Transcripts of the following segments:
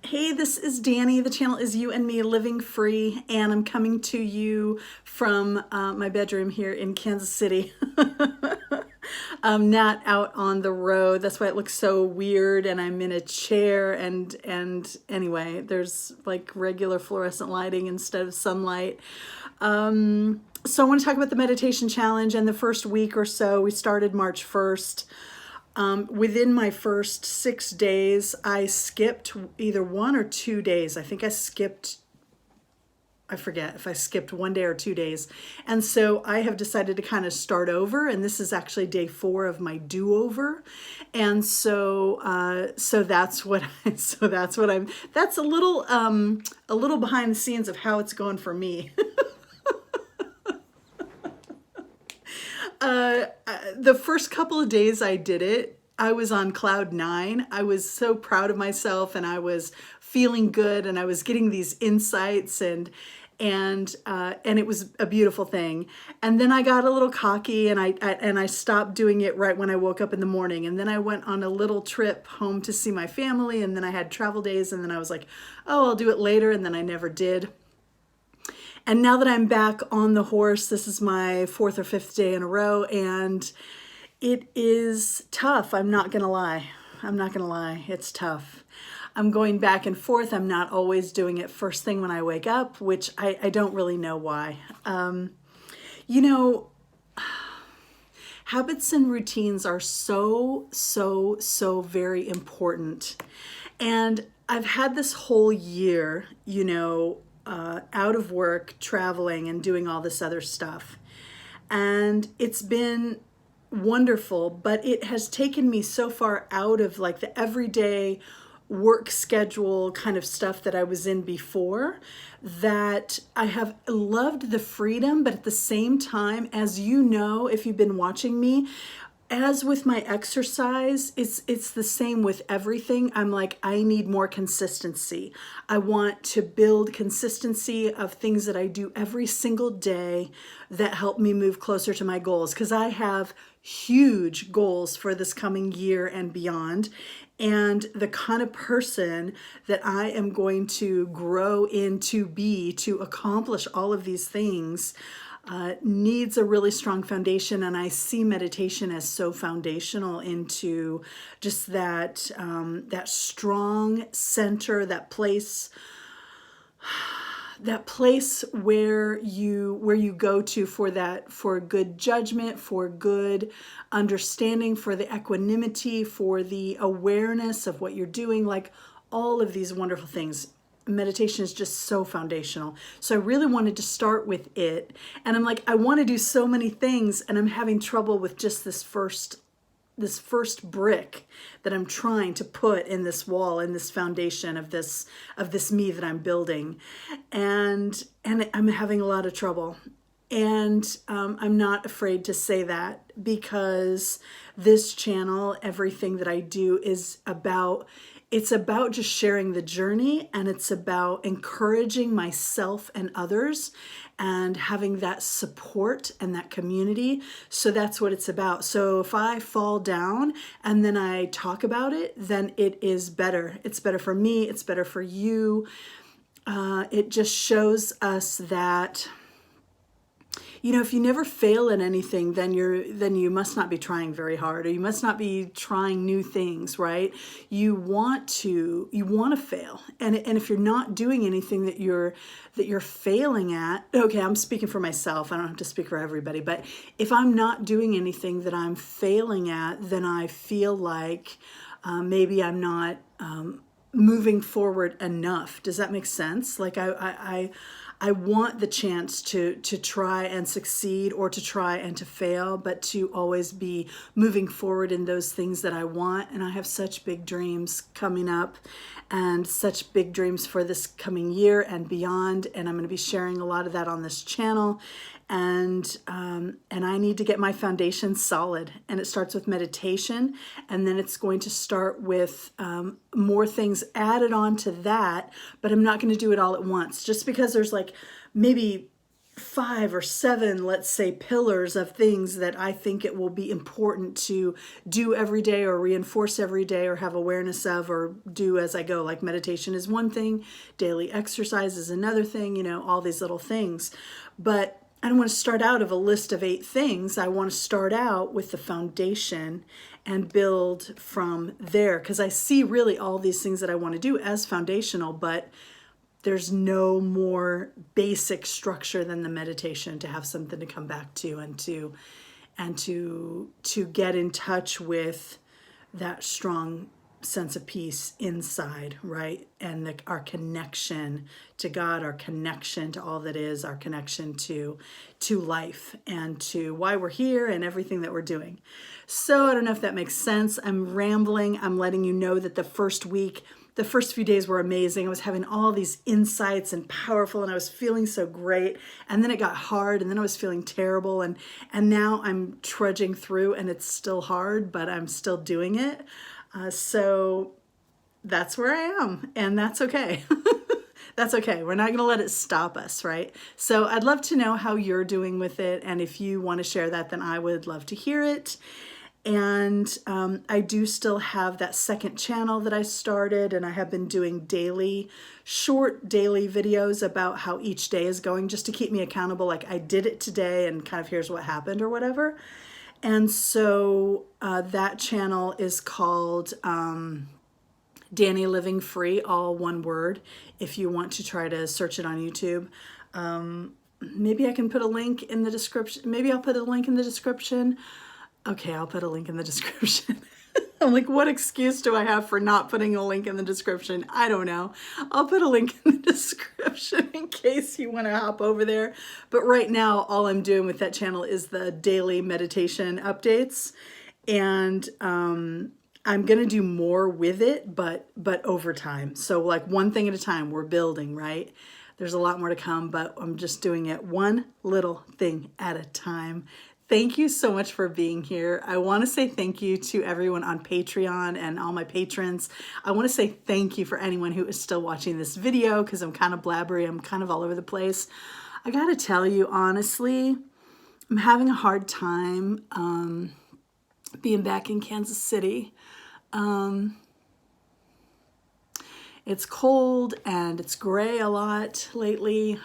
Hey, this is Dani. The channel is You and Me Living Free, and I'm coming to you from my bedroom here in Kansas City. I'm not out on the road. That's why it looks so weird, and I'm in a chair. And anyway, there's like regular fluorescent lighting instead of sunlight. So I want to talk about the meditation challenge. And the first week or so, we started March 1st. Within my first 6 days, I skipped either 1 or 2 days. I think I forget if I skipped 1 day or 2 days. And so I have decided to kind of start over. And this is actually day 4 of my do-over. And so that's what that's a little behind the scenes of how it's going for me. The first couple of days I did it, I was on cloud 9. I was so proud of myself, and I was feeling good, and I was getting these insights, and it was a beautiful thing. And then I got a little cocky, and I stopped doing it right when I woke up in the morning. And then I went on a little trip home to see my family, and then I had travel days, and then I was like, oh, I'll do it later, and then I never did. And now that I'm back on the horse, this is my 4th or 5th day in a row, and it is tough. I'm not gonna lie. It's tough. I'm going back and forth. I'm not always doing it first thing when I wake up, which I don't really know why. You know, habits and routines are so very important. And I've had this whole year, out of work, traveling, and doing all this other stuff. And it's been wonderful, but it has taken me so far out of like the everyday work schedule kind of stuff that I was in before, that I have loved the freedom. But at the same time, as you know, if you've been watching me, as with my exercise, it's the same with everything. I'm like, I need more consistency. I want to build consistency of things that I do every single day that help me move closer to my goals, because I have huge goals for this coming year and beyond. And the kind of person that I am going to grow into be to accomplish all of these things needs a really strong foundation. And I see meditation as so foundational into just that strong center, that place where you go to for good judgment, for good understanding, for the equanimity, for the awareness of what you're doing, like all of these wonderful things. Meditation is just so foundational. So I really wanted to start with it. And I'm like, I want to do so many things, and I'm having trouble with just this first brick that I'm trying to put in this wall, in this foundation of this me that I'm building. And I'm having a lot of trouble. And I'm not afraid to say that, because this channel, everything that I do it's about just sharing the journey, and it's about encouraging myself and others and having that support and that community. So that's what it's about. So if I fall down and then I talk about it, then it is better. It's better for me. It's better for you. It just shows us that, if you never fail at anything, then you must not be trying very hard, or you must not be trying new things, right? You want to fail. And if you're not doing anything that you're failing at, okay, I'm speaking for myself. I don't have to speak for everybody, but if I'm not doing anything that I'm failing at, then I feel like maybe I'm not moving forward enough. Does that make sense? Like I want the chance to try and succeed, or to try and to fail, but to always be moving forward in those things that I want. And I have such big dreams coming up, and such big dreams for this coming year and beyond. And I'm going to be sharing a lot of that on this channel. And I need to get my foundation solid, and it starts with meditation, and then it's going to start with more things added on to that, but I'm not going to do it all at once, just because there's like maybe 5 or 7, let's say, pillars of things that I think it will be important to do every day or reinforce every day or have awareness of or do as I go. Like meditation is one thing, daily exercise is another thing, you know, all these little things. But I don't want to start out of a list of 8 things. I want to start out with the foundation and build from there, because I see really all these things that I want to do as foundational, but there's no more basic structure than the meditation to have something to come back to and to get in touch with that strong sense of peace inside, right? And our connection to God, our connection to all that is, our connection to life and to why we're here and everything that we're doing. So I don't know if that makes sense. I'm rambling. I'm letting you know that the first few days were amazing. I was having all these insights and powerful, and I was feeling so great. And then it got hard, and then I was feeling terrible. And now I'm trudging through, and it's still hard, but I'm still doing it. So that's where I am, and that's okay. That's okay. We're not going to let it stop us, right? So I'd love to know how you're doing with it. And if you want to share that, then I would love to hear it. And I do still have that second channel that I started, and I have been doing short daily videos about how each day is going, just to keep me accountable. Like, I did it today and kind of here's what happened or whatever. And so that channel is called Dani Living Free, all one word, if you want to try to search it on YouTube. Maybe I can put a link in the description. Maybe I'll put a link in the description. Okay, I'll put a link in the description. I'm like, what excuse do I have for not putting a link in the description? I don't know. I'll put a link in the description in case you want to hop over there. But right now, all I'm doing with that channel is the daily meditation updates. And I'm going to do more with it, but over time. So like one thing at a time, we're building, right? There's a lot more to come, but I'm just doing it one little thing at a time. Thank you so much for being here. I want to say thank you to everyone on Patreon and all my patrons. I want to say thank you for anyone who is still watching this video, because I'm kind of blabbery. I'm kind of all over the place. I got to tell you, honestly, I'm having a hard time being back in Kansas City. It's cold and it's gray a lot lately.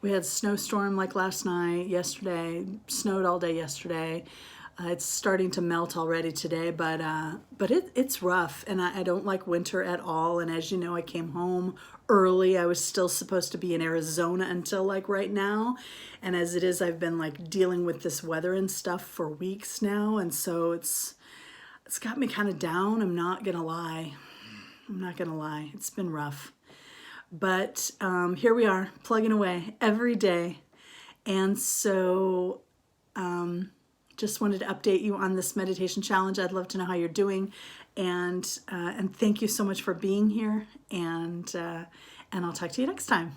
We had a snowstorm like last night, yesterday, snowed all day yesterday. It's starting to melt already today, but it's rough, and I don't like winter at all. And as you know, I came home early. I was still supposed to be in Arizona until like right now. And as it is, I've been like dealing with this weather and stuff for weeks now. And so it's got me kind of down. I'm not gonna lie. It's been rough. But here we are, plugging away every day. And so just wanted to update you on this meditation challenge. I'd love to know how you're doing. And thank you so much for being here. And I'll talk to you next time.